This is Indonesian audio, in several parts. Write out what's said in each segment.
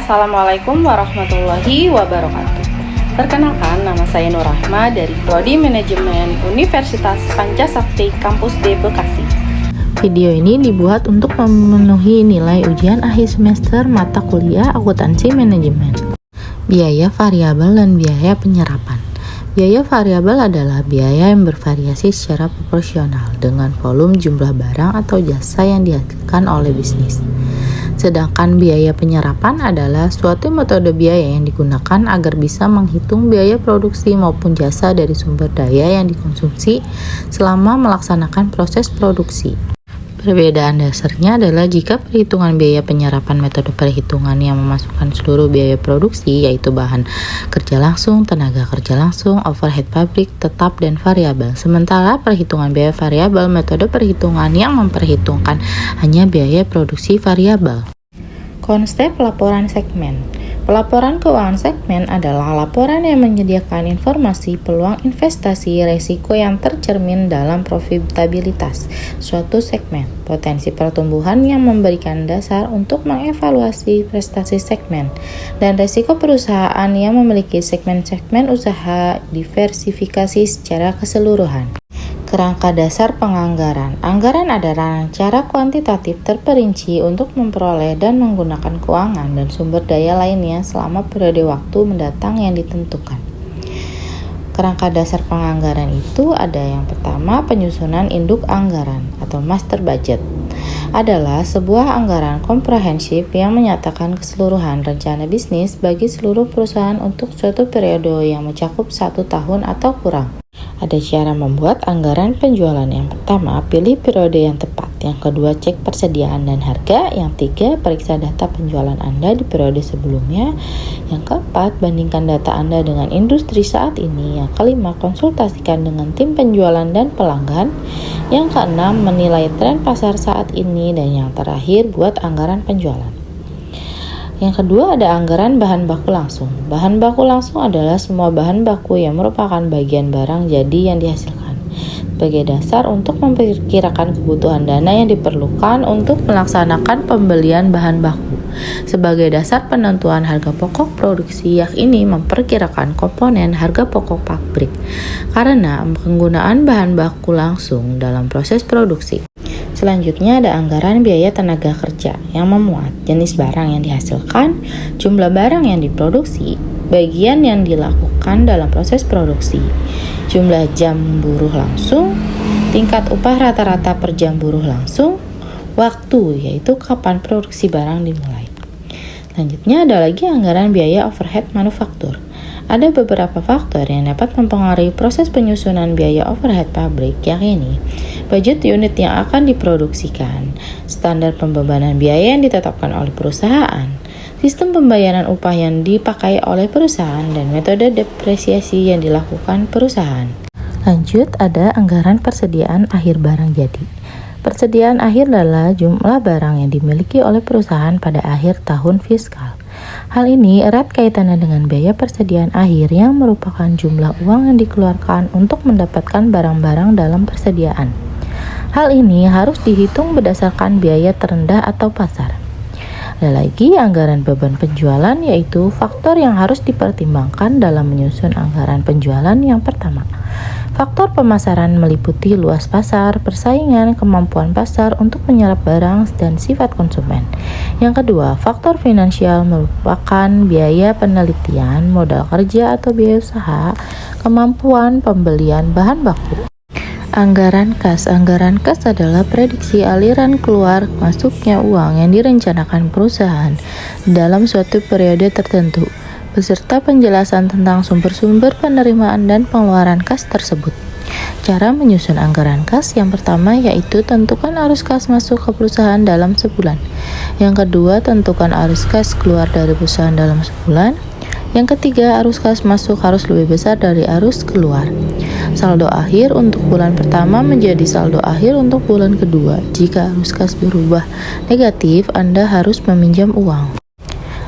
Assalamualaikum warahmatullahi wabarakatuh. Perkenalkan, nama saya Nur Rahma dari Prodi Manajemen Universitas Pancasakti Kampus D Bekasi. Video ini dibuat untuk memenuhi nilai ujian akhir semester mata kuliah akuntansi manajemen. Biaya variabel dan biaya penyerapan. Biaya variabel adalah biaya yang bervariasi secara proporsional dengan volume jumlah barang atau jasa yang dihasilkan oleh bisnis. Sedangkan biaya penyerapan adalah suatu metode biaya yang digunakan agar bisa menghitung biaya produksi maupun jasa dari sumber daya yang dikonsumsi selama melaksanakan proses produksi. Perbedaan dasarnya adalah jika perhitungan biaya penyerapan metode perhitungan yang memasukkan seluruh biaya produksi yaitu bahan kerja langsung, tenaga kerja langsung, overhead pabrik, tetap, dan variabel. Sementara perhitungan biaya variabel metode perhitungan yang memperhitungkan hanya biaya produksi variabel. Konsep laporan segmen. Pelaporan keuangan segmen adalah laporan yang menyediakan informasi peluang investasi, risiko yang tercermin dalam profitabilitas suatu segmen, potensi pertumbuhan yang memberikan dasar untuk mengevaluasi prestasi segmen, dan risiko perusahaan yang memiliki segmen-segmen usaha diversifikasi secara keseluruhan. Kerangka dasar penganggaran. Anggaran adalah cara kuantitatif terperinci untuk memperoleh dan menggunakan keuangan dan sumber daya lainnya selama periode waktu mendatang yang ditentukan. Kerangka dasar penganggaran itu ada yang pertama, penyusunan induk anggaran atau master budget. Adalah sebuah anggaran komprehensif yang menyatakan keseluruhan rencana bisnis bagi seluruh perusahaan untuk suatu periode yang mencakup 1 tahun atau kurang. Ada cara membuat anggaran penjualan. Yang pertama, pilih periode yang tepat. Yang kedua, cek persediaan dan harga. Yang tiga, periksa data penjualan Anda di periode sebelumnya. Yang keempat, bandingkan data Anda dengan industri saat ini. Yang kelima, konsultasikan dengan tim penjualan dan pelanggan. Yang keenam, menilai tren pasar saat ini. Dan yang terakhir, buat anggaran penjualan. Yang kedua, ada anggaran bahan baku langsung. Bahan baku langsung adalah semua bahan baku yang merupakan bagian barang jadi yang dihasilkan sebagai dasar untuk memperkirakan kebutuhan dana yang diperlukan untuk melaksanakan pembelian bahan baku. Sebagai dasar penentuan harga pokok produksi, yakni memperkirakan komponen harga pokok pabrik karena penggunaan bahan baku langsung dalam proses produksi. Selanjutnya ada anggaran biaya tenaga kerja yang memuat jenis barang yang dihasilkan, jumlah barang yang diproduksi, bagian yang dilakukan dalam proses produksi, jumlah jam buruh langsung, tingkat upah rata-rata per jam buruh langsung, waktu yaitu kapan produksi barang dimulai. Selanjutnya ada lagi anggaran biaya overhead manufaktur. Ada beberapa faktor yang dapat mempengaruhi proses penyusunan biaya overhead pabrik, yakni budget unit yang akan diproduksikan, standar pembebanan biaya yang ditetapkan oleh perusahaan, sistem pembayaran upah yang dipakai oleh perusahaan, dan metode depresiasi yang dilakukan perusahaan. Lanjut, ada anggaran persediaan akhir barang jadi. Persediaan akhir adalah jumlah barang yang dimiliki oleh perusahaan pada akhir tahun fiskal. Hal ini erat kaitannya dengan biaya persediaan akhir yang merupakan jumlah uang yang dikeluarkan untuk mendapatkan barang-barang dalam persediaan. Hal ini harus dihitung berdasarkan biaya terendah atau pasar. Ada lagi anggaran beban penjualan, yaitu faktor yang harus dipertimbangkan dalam menyusun anggaran penjualan. Yang pertama, faktor pemasaran meliputi luas pasar, persaingan, kemampuan pasar untuk menyerap barang, dan sifat konsumen. Yang kedua, faktor finansial merupakan biaya penelitian, modal kerja atau biaya usaha, kemampuan pembelian bahan baku. Anggaran kas. Anggaran kas adalah prediksi aliran keluar masuknya uang yang direncanakan perusahaan dalam suatu periode tertentu, beserta penjelasan tentang sumber-sumber penerimaan dan pengeluaran kas tersebut. Cara menyusun anggaran kas yang pertama yaitu tentukan arus kas masuk ke perusahaan dalam sebulan. Yang kedua, tentukan arus kas keluar dari perusahaan dalam sebulan. Yang ketiga, arus kas masuk harus lebih besar dari arus keluar. Saldo akhir untuk bulan pertama menjadi saldo akhir untuk bulan kedua. Jika arus kas berubah negatif, Anda harus meminjam uang.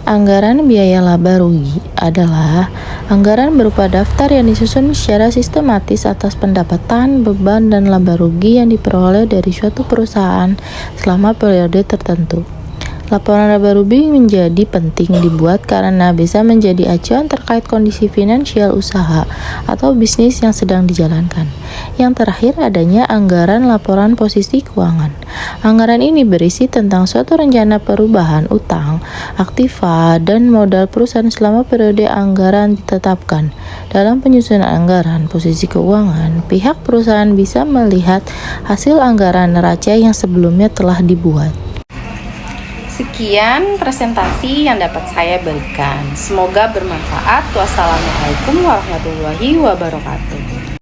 Anggaran biaya laba rugi adalah anggaran berupa daftar yang disusun secara sistematis atas pendapatan, beban, dan laba rugi yang diperoleh dari suatu perusahaan selama periode tertentu. Laporan laba-rugi menjadi penting dibuat karena bisa menjadi acuan terkait kondisi finansial usaha atau bisnis yang sedang dijalankan. Yang terakhir, adanya anggaran laporan posisi keuangan. Anggaran ini berisi tentang suatu rencana perubahan utang, aktiva, dan modal perusahaan selama periode anggaran ditetapkan. Dalam penyusunan anggaran posisi keuangan, pihak perusahaan bisa melihat hasil anggaran neraca yang sebelumnya telah dibuat. Sekian presentasi yang dapat saya berikan. Semoga bermanfaat. Wassalamualaikum warahmatullahi wabarakatuh.